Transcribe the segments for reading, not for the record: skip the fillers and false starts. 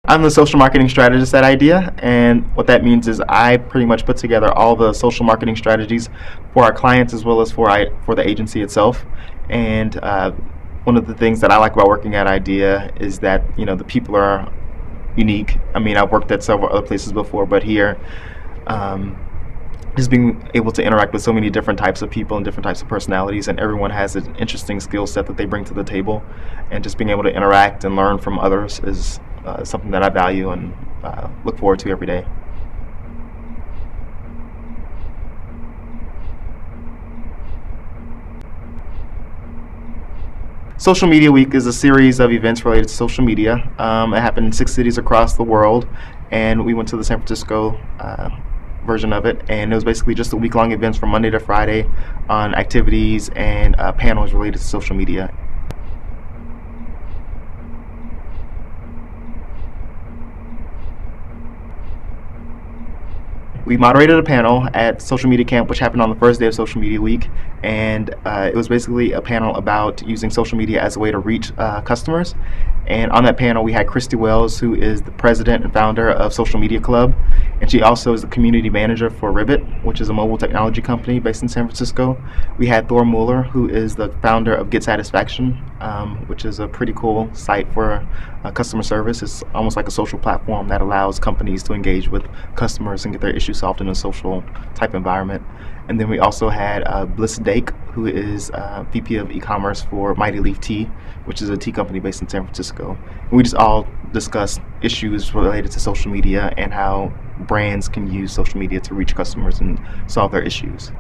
I'm the social marketing strategist at Idea, and what that means is I pretty much put together all the social marketing strategies for our clients as well as for the agency itself. And one of the things that I like about working at Idea is that the people are unique. I mean, I've worked at several other places before, but here, um, just being able to interact with so many different types of people and different types of personalities, and everyone has an interesting skill set that they bring to the table, and just being able to interact and learn from others is something that I value and look forward to every day. Social Media Week is a series of events related to social media. It happened in 6 cities across the world, and we went to the San Francisco version of it, and it was basically just a week-long events from Monday to Friday on activities and panels related to social media. We moderated a panel at Social Media Camp, which happened on the first day of Social Media Week, and it was basically a panel about using social media as a way to reach customers. And on that panel, we had Christy Wells, who is the president and founder of Social Media Club, and she also is the community manager for Ribbit, which is a mobile technology company based in San Francisco. We had Thor Mueller, who is the founder of Get Satisfaction, which is a pretty cool site for customer service. It's almost like a social platform that allows companies to engage with customers and get their issues solved in a social type environment. And then we also had Bliss Dake, who is VP of e-commerce for Mighty Leaf Tea, which is a tea company based in San Francisco. And we just all discussed issues related to social media and how brands can use social media to reach customers and solve their issues.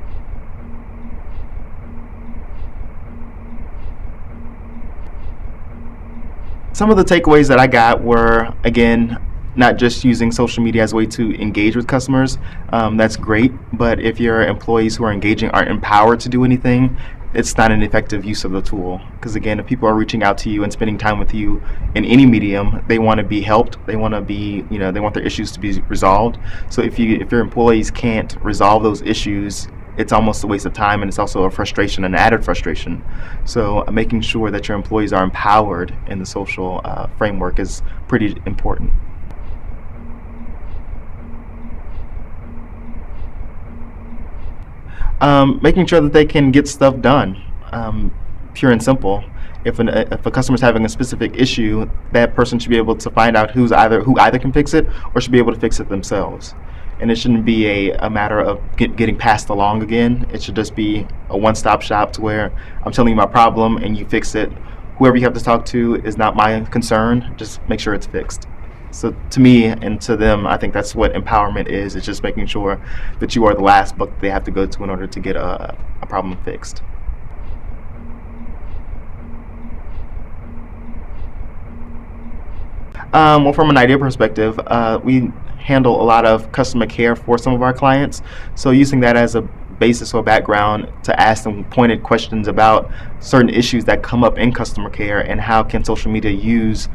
Some of the takeaways that I got were, again, not just using social media as a way to engage with customers. That's great, but if your employees who are engaging aren't empowered to do anything, it's not an effective use of the tool. Because again, if people are reaching out to you and spending time with you in any medium, they want to be helped. They want to be, they want their issues to be resolved. So if your employees can't resolve those issues, it's almost a waste of time, and it's also a frustration, an added frustration. So making sure that your employees are empowered in the social framework is pretty important. Making sure that they can get stuff done, pure and simple. If a customer's having a specific issue, that person should be able to find out who either can fix it or should be able to fix it themselves. And it shouldn't be a matter of getting passed along again. It should just be a one-stop shop to where I'm telling you my problem and you fix it. Whoever you have to talk to is not my concern. Just make sure it's fixed. So to me and to them, I think that's what empowerment is. It's just making sure that you are the last buck they have to go to in order to get a problem fixed. Well, from an idea perspective, we handle a lot of customer care for some of our clients. So using that as a basis or background to ask them pointed questions about certain issues that come up in customer care and how can social media use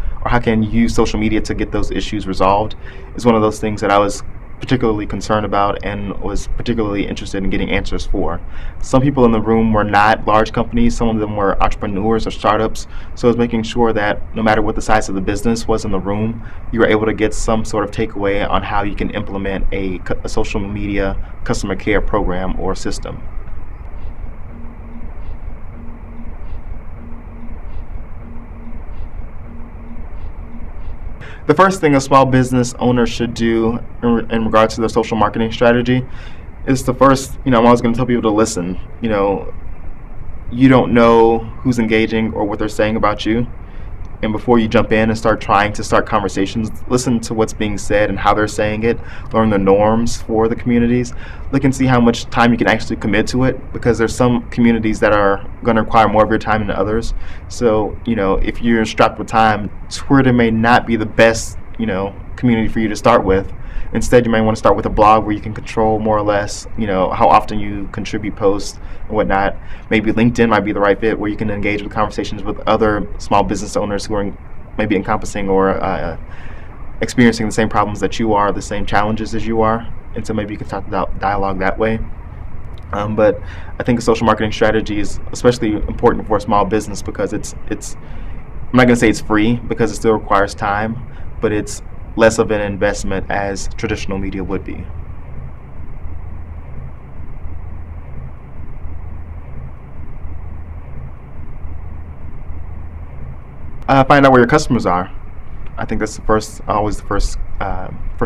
social media to get those issues resolved is one of those things that I was particularly concerned about and was particularly interested in getting answers for. Some people in the room were not large companies, some of them were entrepreneurs or startups, so it was making sure that no matter what the size of the business was in the room, you were able to get some sort of takeaway on how you can implement a social media customer care program or system. The first thing a small business owner should do in regards to their social marketing strategy is to first, I'm always going to tell people to listen. You don't know who's engaging or what they're saying about you. And before you jump in and start trying to start conversations, listen to what's being said and how they're saying it, learn the norms for the communities, look and see how much time you can actually commit to it, because there's some communities that are going to require more of your time than others. So, if you're strapped with time, Twitter may not be the best, community for you to start with. Instead, you may want to start with a blog where you can control more or less, how often you contribute posts and whatnot. Maybe LinkedIn might be the right fit, where you can engage with conversations with other small business owners who are maybe encompassing or experiencing the same problems that you are, the same challenges as you are, and so maybe you can talk about dialogue that way. But I think a social marketing strategy is especially important for a small business because it's I'm not going to say it's free because it still requires time, but it's less of an investment as traditional media would be. Find out where your customers are. I think that's the first, always the first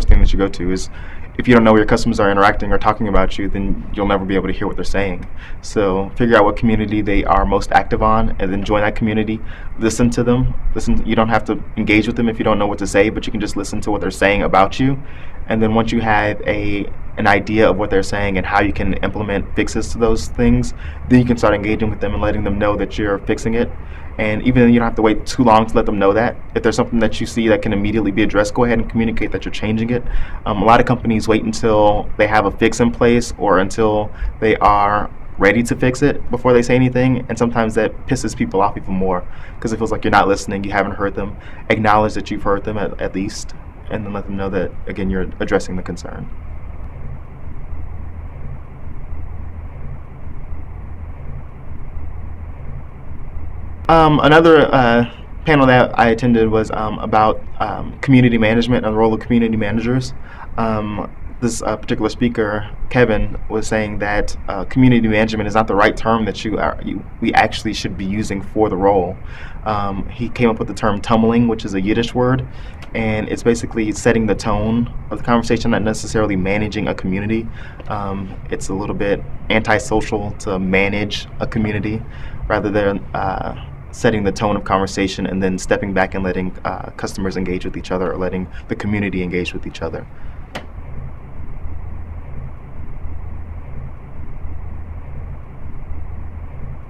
thing that you go to is if you don't know where your customers are interacting or talking about you, then you'll never be able to hear what they're saying. So figure out what community they are most active on, and then join that community. Listen to them. Listen. You don't have to engage with them if you don't know what to say, but you can just listen to what they're saying about you. And then once you have an idea of what they're saying and how you can implement fixes to those things, then you can start engaging with them and letting them know that you're fixing it. And even though you don't have to wait too long to let them know that, if there's something that you see that can immediately be addressed, go ahead and communicate that you're changing it. A lot of companies wait until they have a fix in place or until they are ready to fix it before they say anything, and sometimes that pisses people off even more because it feels like you're not listening, you haven't heard them. Acknowledge that you've heard them at least, and then let them know that, again, you're addressing the concern. Another panel that I attended was about community management and the role of community managers. This particular speaker, Kevin, was saying that community management is not the right term that we actually should be using for the role. He came up with the term tumbling, which is a Yiddish word, and it's basically setting the tone of the conversation, not necessarily managing a community. It's a little bit antisocial to manage a community rather than setting the tone of conversation and then stepping back and letting customers engage with each other or letting the community engage with each other.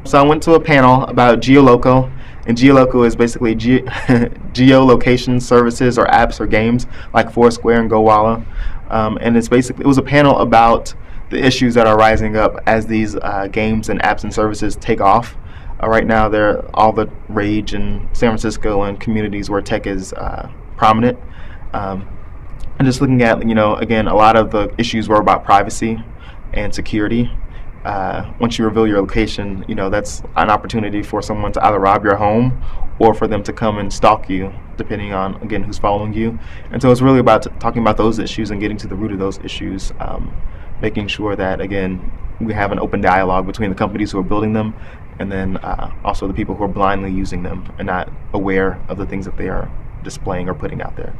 So I went to a panel about GeoLocal, and GeoLocal is basically geolocation services or apps or games like Foursquare and GoWalla. And it was a panel about the issues that are rising up as these games and apps and services take off. Right now, they're all the rage in San Francisco and communities where tech is prominent. And just looking at, again, a lot of the issues were about privacy and security. Once you reveal your location, that's an opportunity for someone to either rob your home or for them to come and stalk you, depending on, again, who's following you. And so it's really about talking about those issues and getting to the root of those issues, making sure that, again, we have an open dialogue between the companies who are building them and then also the people who are blindly using them and not aware of the things that they are displaying or putting out there.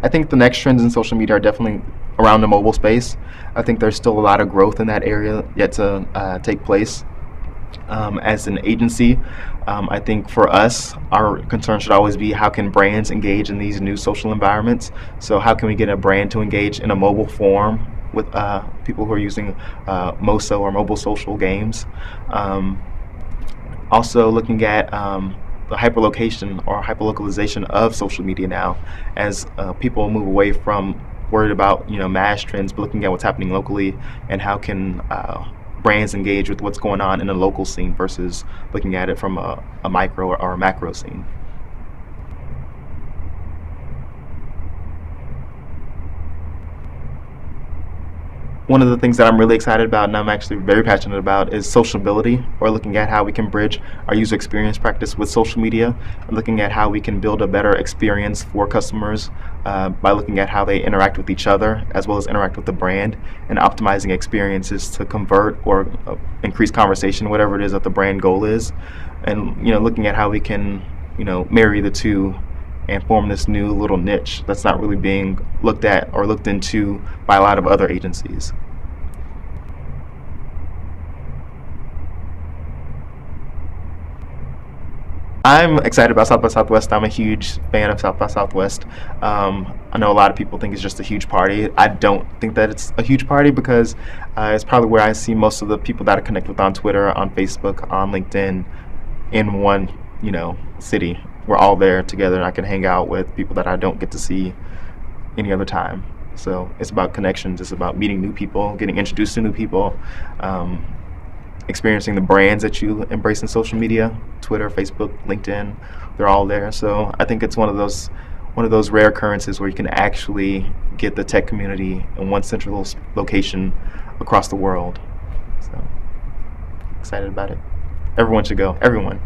I think the next trends in social media are definitely around the mobile space. I think there's still a lot of growth in that area yet to take place. As an agency, I think for us, our concern should always be how can brands engage in these new social environments? So how can we get a brand to engage in a mobile form with people who are using MOSO or mobile social games? Also looking at the hyperlocation or hyperlocalization of social media now as people move away from worried about mass trends, but looking at what's happening locally and how can brands engage with what's going on in a local scene versus looking at it from a micro or a macro scene. One of the things that I'm really excited about and I'm actually very passionate about is sociability, or looking at how we can bridge our user experience practice with social media and looking at how we can build a better experience for customers by looking at how they interact with each other as well as interact with the brand and optimizing experiences to convert or increase conversation, whatever it is that the brand goal is, and looking at how we can marry the two and form this new little niche that's not really being looked at or looked into by a lot of other agencies. I'm excited about South by Southwest. I'm a huge fan of South by Southwest. I know a lot of people think it's just a huge party. I don't think that it's a huge party because it's probably where I see most of the people that I connect with on Twitter, on Facebook, on LinkedIn in one, city. We're all there together and I can hang out with people that I don't get to see any other time. So it's about connections. It's about meeting new people, getting introduced to new people, experiencing the brands that you embrace in social media, Twitter, Facebook, LinkedIn. They're all there. So I think it's one of those rare occurrences where you can actually get the tech community in one central location across the world. So excited about it. Everyone should go. Everyone.